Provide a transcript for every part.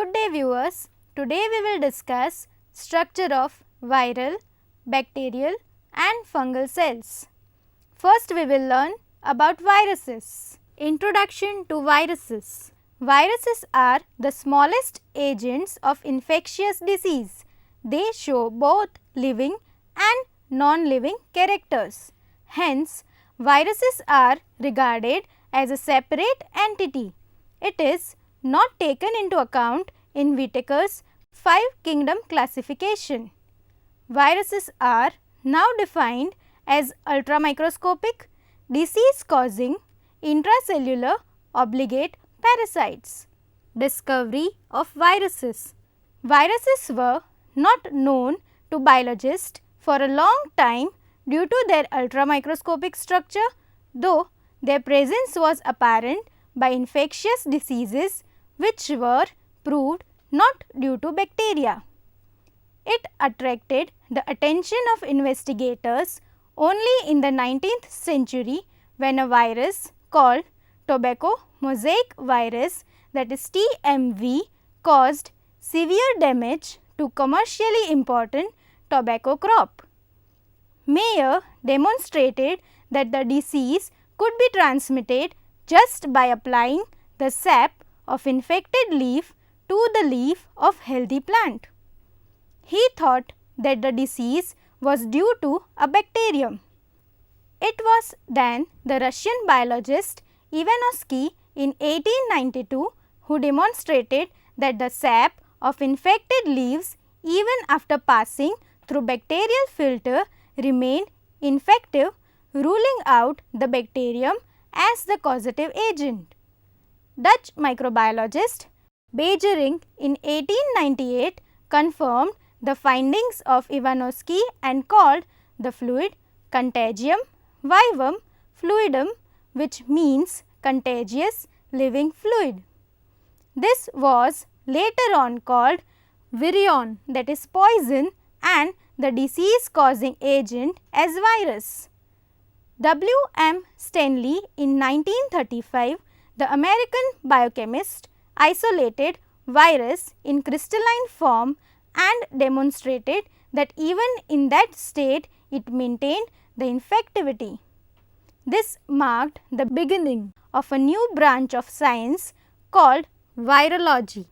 Good day viewers, today we will discuss structure of viral, bacterial and fungal cells. First we will learn about viruses. Introduction to viruses. Viruses are the smallest agents of infectious disease. They show both living and non-living characters. Hence, viruses are regarded as a separate entity. It is not taken into account in Whitaker's 5-kingdom classification. Viruses are now defined as ultramicroscopic, disease-causing, intracellular obligate parasites. Discovery of viruses. Viruses were not known to biologists for a long time due to their ultramicroscopic structure, though their presence was apparent by infectious diseases which were proved not due to bacteria. It attracted the attention of investigators only in the 19th century when a virus called tobacco mosaic virus, that is TMV, caused severe damage to commercially important tobacco crop. Mayer demonstrated that the disease could be transmitted just by applying the sap of infected leaf to the leaf of healthy plant. He thought that the disease was due to a bacterium. It was then the Russian biologist Ivanovsky in 1892 who demonstrated that the sap of infected leaves, even after passing through bacterial filter, remained infective, ruling out the bacterium as the causative agent. Dutch microbiologist Bajering in 1898 confirmed the findings of Ivanovsky and called the fluid contagium vivum fluidum, which means contagious living fluid. This was later on called virion, that is poison, and the disease causing agent as virus. W. M. Stanley in 1935, the American biochemist, isolated virus in crystalline form and demonstrated that even in that state it maintained the infectivity. This marked the beginning of a new branch of science called virology.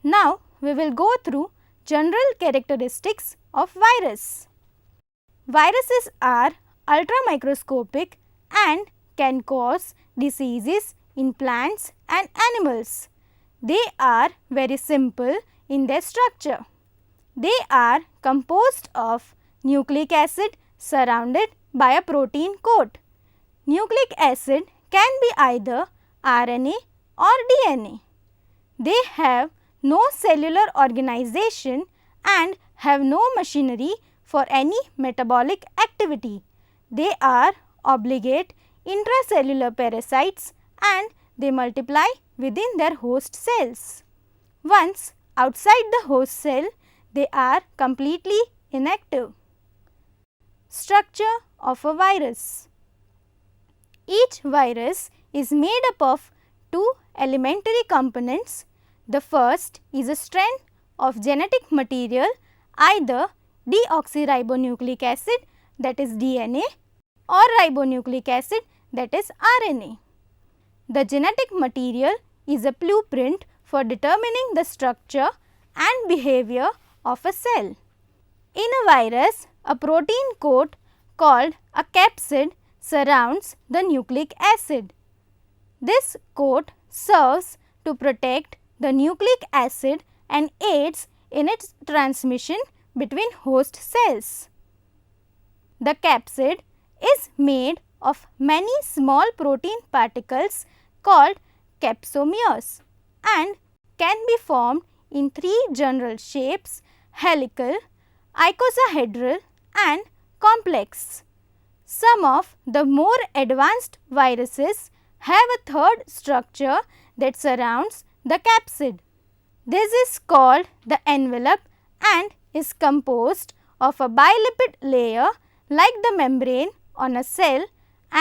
Now we will go through general characteristics of virus. Viruses are ultramicroscopic and can cause diseases in plants and animals. They are very simple in their structure. They are composed of nucleic acid surrounded by a protein coat. Nucleic acid can be either RNA or DNA. They have no cellular organization and have no machinery for any metabolic activity. They are obligate intracellular parasites and they multiply within their host cells. Once outside the host cell, they are completely inactive. Structure of a virus. Each virus is made up of two elementary components. The first is a strand of genetic material, either deoxyribonucleic acid, that is DNA, or ribonucleic acid, that is RNA. The genetic material is a blueprint for determining the structure and behavior of a cell. In a virus, a protein coat called a capsid surrounds the nucleic acid. This coat serves to protect the nucleic acid and aids in its transmission between host cells. The capsid is made of many small protein particles called capsomeres and can be formed in three general shapes: helical, icosahedral and complex. Some of the more advanced viruses have a third structure that surrounds the capsid. This is called the envelope and is composed of a bilipid layer like the membrane on a cell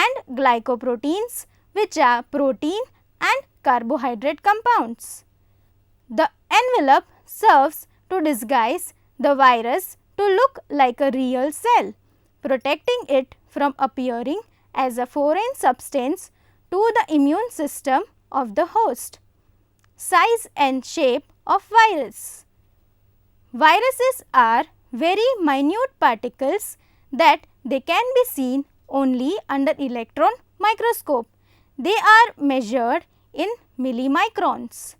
and glycoproteins, which are protein and carbohydrate compounds. The envelope serves to disguise the virus to look like a real cell, protecting it from appearing as a foreign substance to the immune system of the host. Size and shape of virus. Viruses are very minute particles that they can be seen only under electron microscope. They are measured in millimicrons.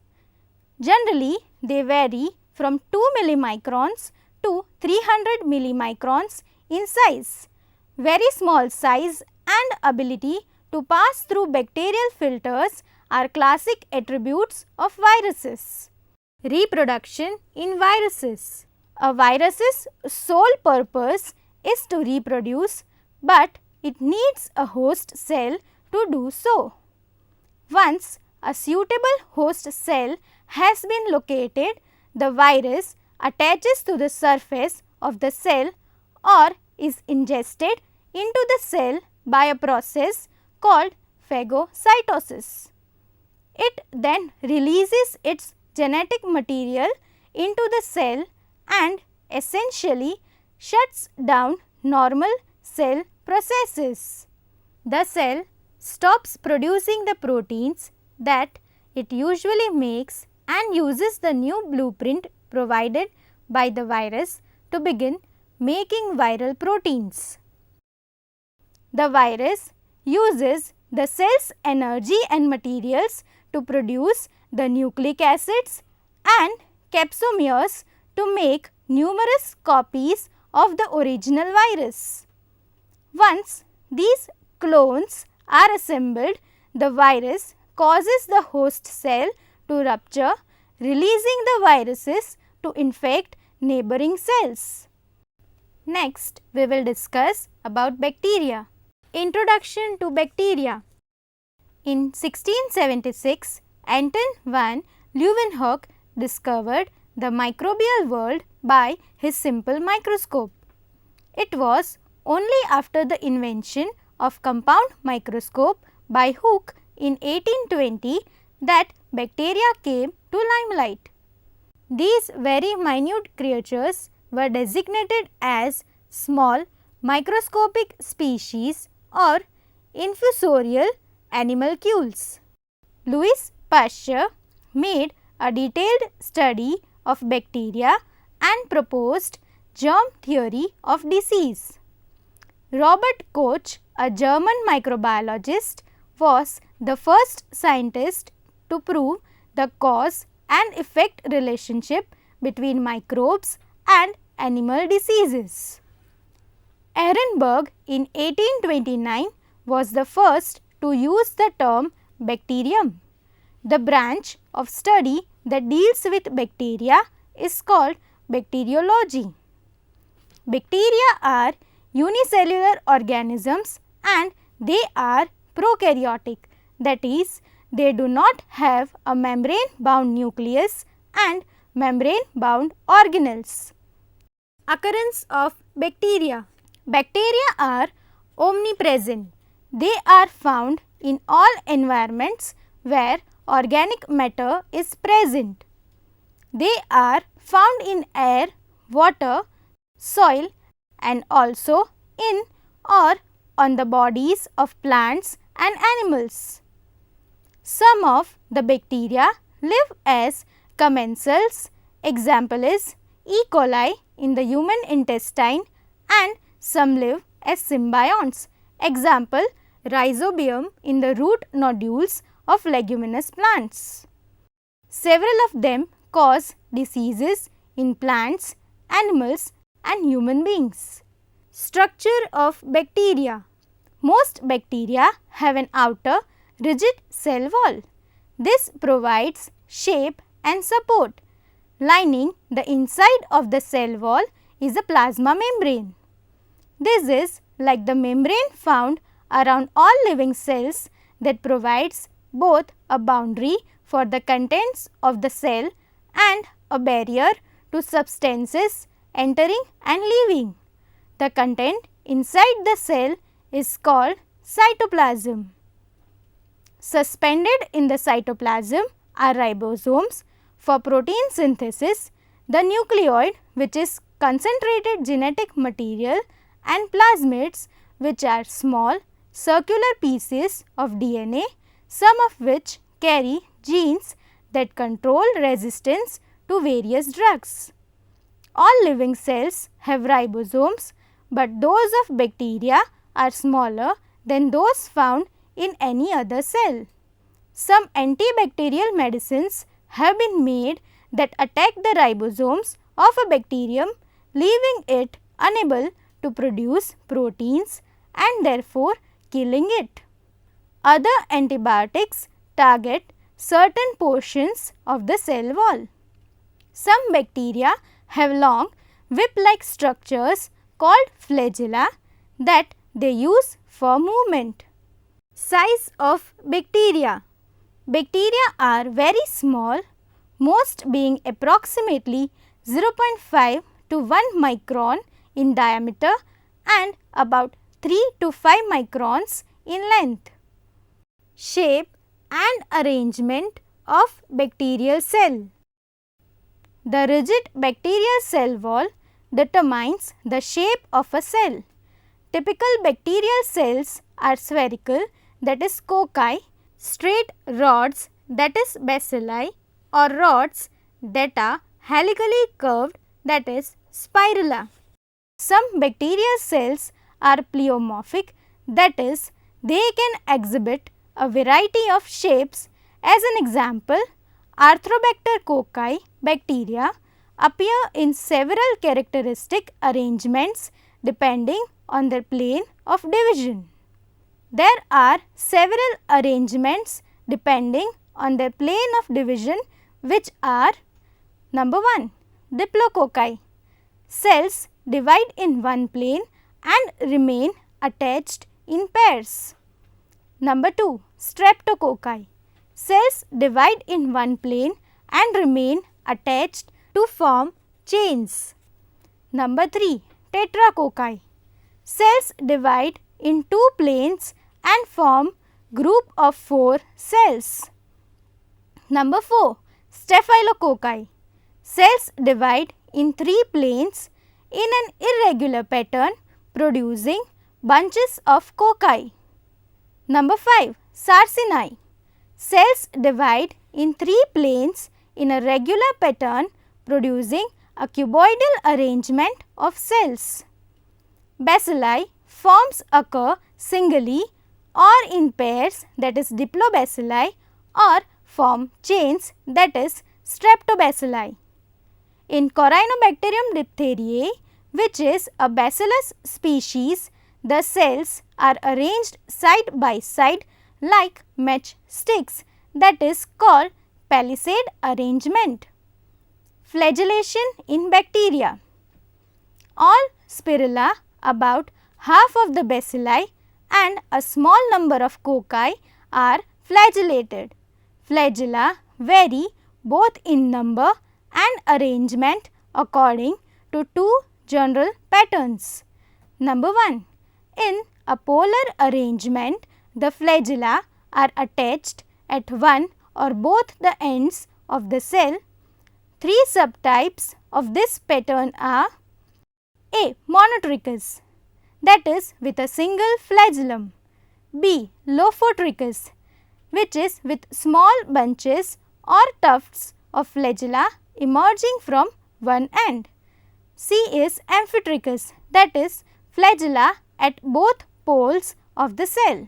Generally, they vary from 2 millimicrons to 300 millimicrons in size. Very small size and ability to pass through bacterial filters are classic attributes of viruses. Reproduction in viruses. A virus's sole purpose is to reproduce, but it needs a host cell to do so. Once a suitable host cell has been located, the virus attaches to the surface of the cell or is ingested into the cell by a process called phagocytosis. It then releases its genetic material into the cell and essentially shuts down normal cell processes. The cell stops producing the proteins that it usually makes and uses the new blueprint provided by the virus to begin making viral proteins. The virus uses the cell's energy and materials to produce the nucleic acids and capsomeres to make numerous copies of the original virus. Once these clones are assembled, the virus causes the host cell to rupture, releasing the viruses to infect neighboring cells. Next, we will discuss about bacteria. Introduction to bacteria. In 1676, Anton van Leeuwenhoek discovered the microbial world by his simple microscope. It was only after the invention of compound microscope by Hooke in 1820 that bacteria came to limelight. These very minute creatures were designated as small microscopic species or infusorial animalcules. Louis Pasteur made a detailed study of bacteria and proposed germ theory of disease. Robert Koch, a German microbiologist, was the first scientist to prove the cause and effect relationship between microbes and animal diseases. Ehrenberg in 1829 was the first to use the term bacterium. The branch of study that deals with bacteria is called bacteriology. Bacteria are unicellular organisms and they are prokaryotic, that is, they do not have a membrane bound nucleus and membrane bound organelles. Occurrence of bacteria. Bacteria are omnipresent. They are found in all environments where organic matter is present. They are found in air, water, soil and also in or on the bodies of plants and animals. Some of the bacteria live as commensals. Example is E. coli in the human intestine, and some live as symbionts. Example, rhizobium in the root nodules of leguminous plants. Several of them cause diseases in plants, animals and human beings. Structure of bacteria. Most bacteria have an outer rigid cell wall. This provides shape and support. Lining the inside of the cell wall is a plasma membrane. This is like the membrane found around all living cells that provides both a boundary for the contents of the cell and a barrier to substances entering and leaving. The content inside the cell is called cytoplasm. Suspended in the cytoplasm are ribosomes For protein synthesis, the nucleoid, which is concentrated genetic material, and plasmids, which are small circular pieces of DNA, some of which carry genes that control resistance to various drugs. All living cells have ribosomes, but those of bacteria are smaller than those found in any other cell. Some antibacterial medicines have been made that attack the ribosomes of a bacterium, leaving it unable to produce proteins and therefore killing it. Other antibiotics target certain portions of the cell wall. Some bacteria have long whip-like structures called flagella that they use for movement. Size of bacteria. Bacteria are very small, most being approximately 0.5 to 1 micron in diameter and about 3 to 5 microns in length. Shape and arrangement of bacterial cell. The rigid bacterial cell wall determines the shape of a cell. Typical bacterial cells are spherical, that is cocci, straight rods, that is bacilli, or rods that are helically curved, that is spirilla. Some bacterial cells are pleomorphic, that is they can exhibit a variety of shapes. As an example, Arthrobacter cocci bacteria appear in several characteristic arrangements depending on their plane of division. There are several arrangements depending on their plane of division, which are: number 1, diplococci. Cells divide in one plane and remain attached in pairs. Number 2, streptococci. Cells divide in one plane and remain attached to form chains. Number 3, tetracocci. Cells divide in two planes and form group of 4 cells. Number 4, staphylococci. Cells divide in 3 planes in an irregular pattern, producing bunches of cocci. Number 5, sarcinae. Cells divide in 3 planes in a regular pattern, producing a cuboidal arrangement of cells. Bacilli forms occur singly or in pairs, that is diplobacilli, or form chains, that is streptobacilli. In Corynebacterium diphtheriae, which is a bacillus species, the cells are arranged side by side like matchsticks, that is called palisade arrangement. Flagellation in bacteria. All spirilla, about half of the bacilli and a small number of cocci are flagellated. Flagella vary both in number and arrangement according to 2 general patterns. Number 1, in a polar arrangement, the flagella are attached at one or both the ends of the cell. 3 subtypes of this pattern are: A. Monotrichous, that is with a single flagellum. B. Lophotrichous, which is with small bunches or tufts of flagella emerging from one end. C is amphitrichous, that is flagella at both poles of the cell.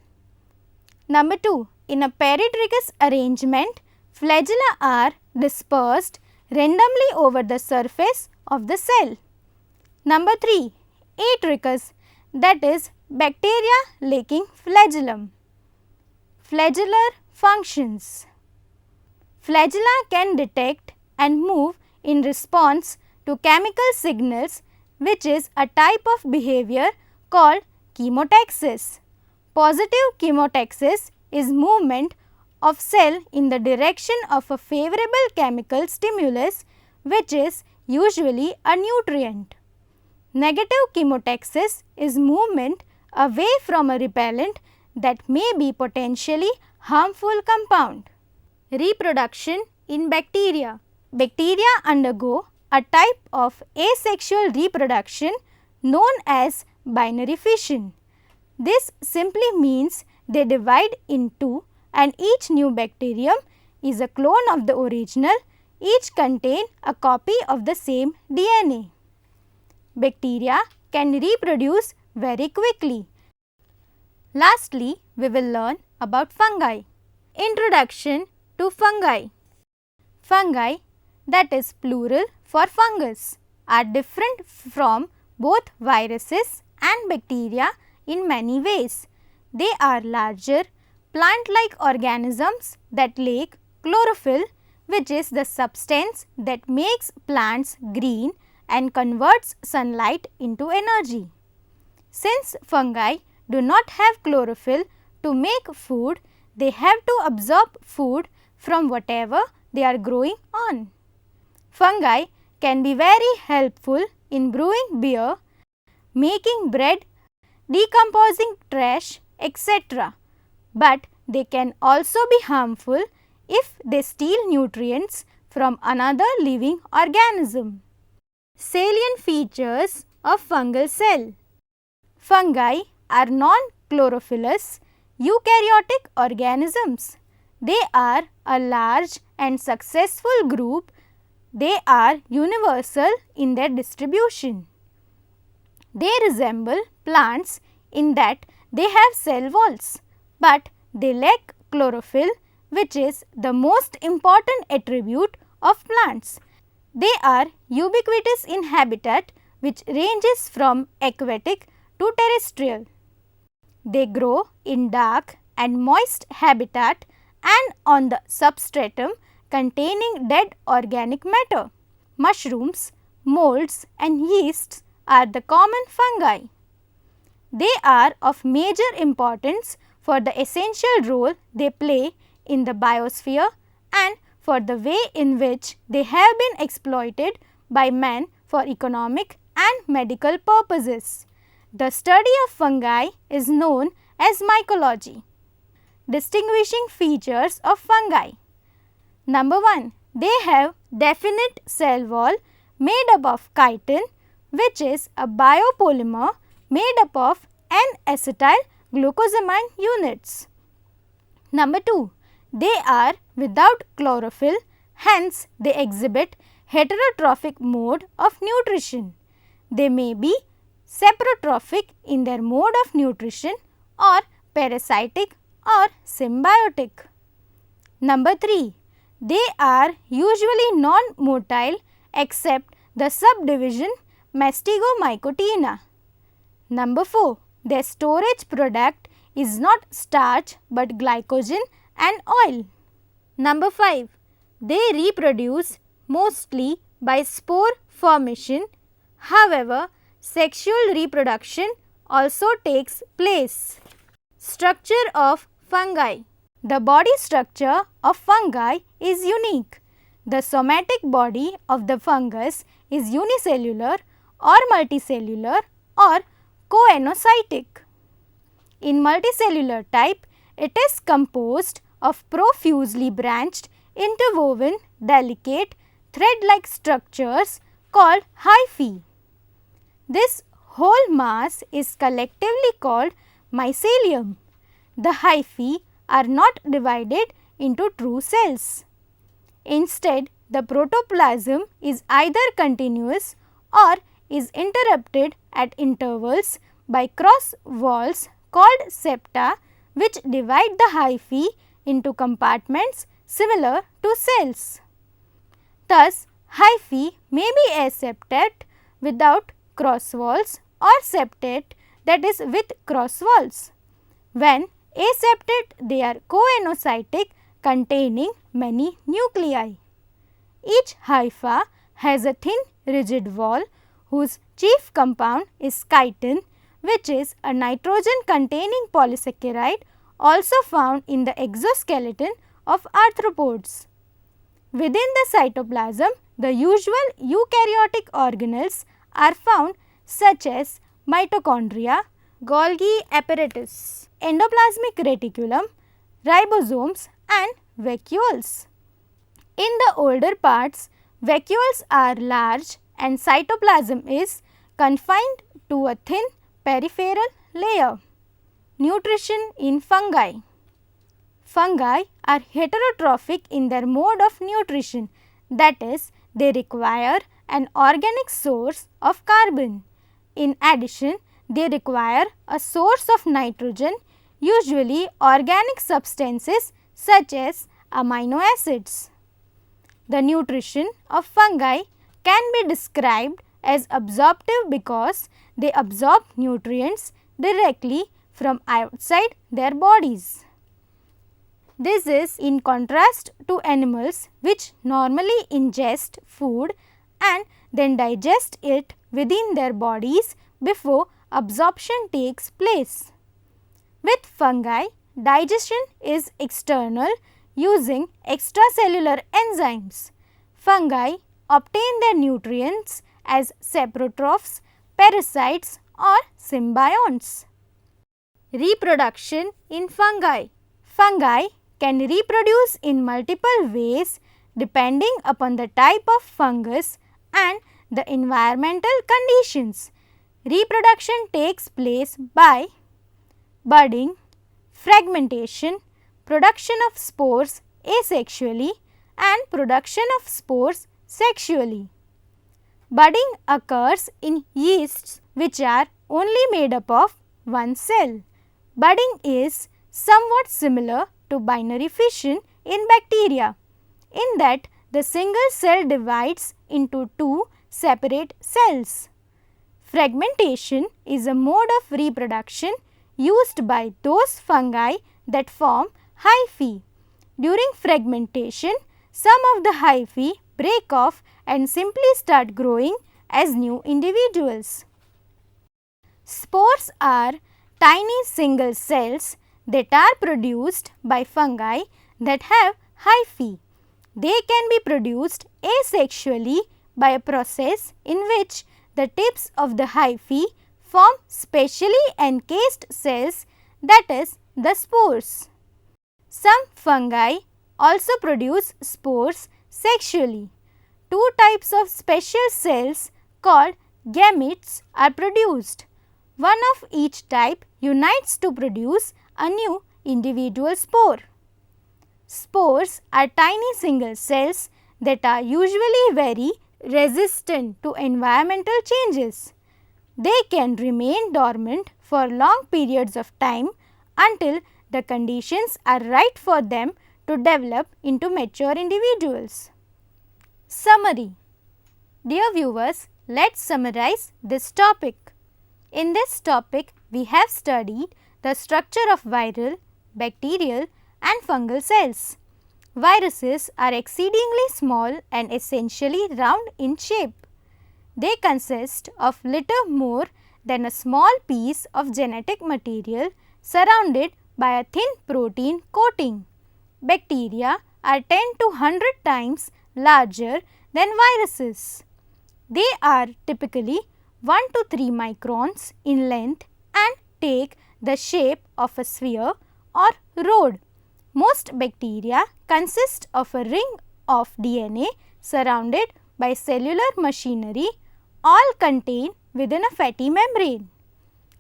Number 2, in a peritrichous arrangement, flagella are dispersed randomly over the surface of the cell. Number 3, atrichous, that is bacteria lacking flagellum. Flagellar functions. Flagella can detect and move in response to chemical signals, which is a type of behavior called chemotaxis. Positive chemotaxis is movement of cell in the direction of a favorable chemical stimulus, which is usually a nutrient. Negative chemotaxis is movement away from a repellent that may be potentially harmful compound. Reproduction in bacteria. bacteria undergo a type of asexual reproduction known as binary fission. This simply means they divide in two and each new bacterium is a clone of the original, each contain a copy of the same DNA. Bacteria can reproduce very quickly. Lastly, we will learn about fungi. Introduction to fungi. Fungi, that is plural for fungus, are different from both viruses and bacteria in many ways. They are larger, plant-like organisms that lack chlorophyll, which is the substance that makes plants green and converts sunlight into energy. Since fungi do not have chlorophyll to make food, they have to absorb food from whatever they are growing on. Fungi can be very helpful in brewing beer, making bread, decomposing trash, etc. But they can also be harmful if they steal nutrients from another living organism. Salient features of fungal cell. Fungi are non-chlorophyllous eukaryotic organisms. They are a large and successful group. They are universal in their distribution. They resemble plants in that they have cell walls, but they lack chlorophyll, which is the most important attribute of plants. They are ubiquitous in habitat, which ranges from aquatic to terrestrial. They grow in dark and moist habitat and on the substratum containing dead organic matter. Mushrooms, molds and yeasts are the common fungi. They are of major importance for the essential role they play in the biosphere and for the way in which they have been exploited by man for economic and medical purposes. The study of fungi is known as mycology. Distinguishing features of fungi. Number 1. They have definite cell wall made up of chitin, which is a biopolymer made up of N-acetyl glucosamine units. Number 2. They are without chlorophyll, hence they exhibit heterotrophic mode of nutrition. They may be saprotrophic in their mode of nutrition or parasitic or symbiotic. Number 3. They are usually non-motile except the subdivision Mastigomycotina. Number 4. Their storage product is not starch but glycogen and oil. Number 5. They reproduce mostly by spore formation. However, sexual reproduction also takes place. Structure of fungi. The body structure of fungi is unique. The somatic body of the fungus is unicellular or multicellular or coenocytic. In multicellular type, it is composed of profusely branched, interwoven, delicate, thread-like structures called hyphae. This whole mass is collectively called mycelium. The hyphae are not divided into true cells. Instead, the protoplasm is either continuous or is interrupted at intervals by cross walls called septa, which divide the hyphae into compartments similar to cells. Thus, hyphae may be aseptate without cross walls or septate, that is with cross walls. When aseptate, they are coenocytic containing many nuclei. Each hypha has a thin rigid wall whose chief compound is chitin, which is a nitrogen containing polysaccharide also found in the exoskeleton of arthropods. Within the cytoplasm, the usual eukaryotic organelles are found such as mitochondria, Golgi apparatus, endoplasmic reticulum, ribosomes and vacuoles. In the older parts, Vacuoles are large and cytoplasm is confined to a thin peripheral layer. Nutrition in fungi. Fungi are heterotrophic in their mode of nutrition, that is, they require an organic source of carbon. In addition, they require a source of nitrogen, usually organic substances such as amino acids. The nutrition of fungi can be described as absorptive because they absorb nutrients directly from outside their bodies. This is in contrast to animals which normally ingest food and then digest it within their bodies before absorption takes place. With fungi, digestion is external using extracellular enzymes. Fungi obtain their nutrients as saprotrophs, parasites or symbionts. Reproduction in fungi. Fungi can reproduce in multiple ways depending upon the type of fungus and the environmental conditions. Reproduction takes place by budding, fragmentation, production of spores asexually and production of spores sexually. Budding occurs in yeasts which are only made up of one cell. Budding is somewhat similar to binary fission in bacteria, in that the single cell divides into two separate cells. Fragmentation is a mode of reproduction used by those fungi that form hyphae. During fragmentation, some of the hyphae break off and simply start growing as new individuals. Spores are tiny single cells that are produced by fungi that have hyphae. They can be produced asexually by a process in which the tips of the hyphae form specially encased cells, that is, the spores. Some fungi also produce spores sexually. Two types of special cells called gametes are produced. One of each type unites to produce a new individual spore. Spores are tiny single cells that are usually very resistant to environmental changes. They can remain dormant for long periods of time until the conditions are right for them to develop into mature individuals. Summary. Dear viewers, let's summarize this topic. In this topic, we have studied the structure of viral, bacterial and fungal cells. Viruses are exceedingly small and essentially round in shape. They consist of little more than a small piece of genetic material surrounded by a thin protein coating. Bacteria are 10 to 100 times larger than viruses. They are typically 1 to 3 microns in length and take the shape of a sphere or rod. Most bacteria consist of a ring of DNA surrounded by cellular machinery, all contained within a fatty membrane.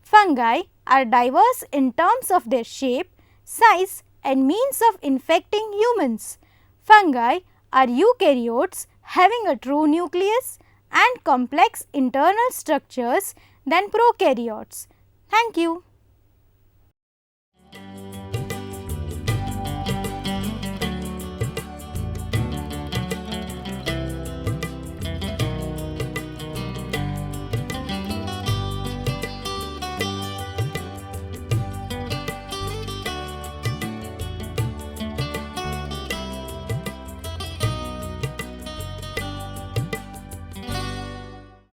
Fungi are diverse in terms of their shape, size and means of infecting humans. Fungi are eukaryotes having a true nucleus and complex internal structures than prokaryotes. Thank you.